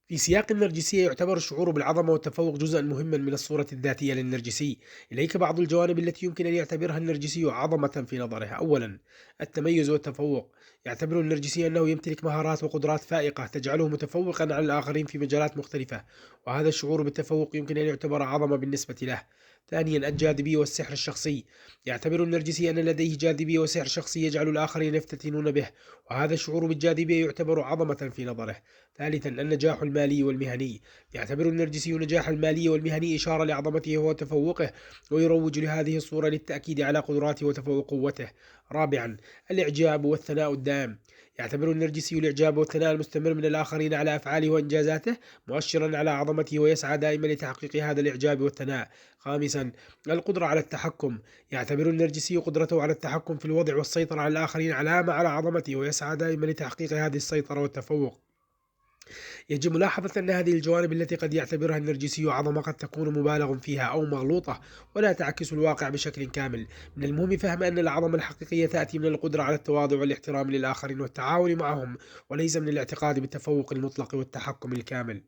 في سياق النرجسية يعتبر الشعور بالعظمة والتفوق جزءا مهما من الصورة الذاتية للنرجسي. إليك بعض الجوانب التي يمكن أن يعتبرها النرجسي عظمة في نظره. أولا، التميز والتفوق. يعتبر النرجسي أنه يمتلك مهارات وقدرات فائقة تجعله متفوقا على الآخرين في مجالات مختلفة، وهذا الشعور بالتفوق يمكن أن يعتبر عظمة بالنسبة له. ثانيا، الجاذبية والسحر الشخصي. يعتبر النرجسي أن لديه جاذبية وسحر شخصي يجعل الآخرين يفتتنون به، وهذا الشعور بالجاذبية يعتبر عظمة في نظره. ثالثا، النجاح المالي والمهني. يعتبر النرجسي النجاح المالي والمهني إشارة لعظمته وتفوقه، ويروج لهذه الصورة للتأكيد على قدراته وتفوق قوته. رابعا، الإعجاب والثناء الدائم. يعتبر النرجسي الإعجاب والثناء المستمر من الآخرين على أفعاله وإنجازاته مؤشرا على عظمته، ويسعى دائما لتحقيق هذا الإعجاب والثناء. خامسا، القدرة على التحكم. يعتبر النرجسي قدرته على التحكم في الوضع والسيطرة على الآخرين علامة على عظمته، ويسعى دائما لتحقيق هذه السيطرة والتفوق. يجب ملاحظة أن هذه الجوانب التي قد يعتبرها النرجسي عظمة قد تكون مبالغ فيها أو مغلوطة، ولا تعكس الواقع بشكل كامل. من المهم فهم أن العظمة الحقيقية تأتي من القدرة على التواضع والاحترام للآخرين والتعاون معهم، وليس من الاعتقاد بالتفوق المطلق والتحكم الكامل.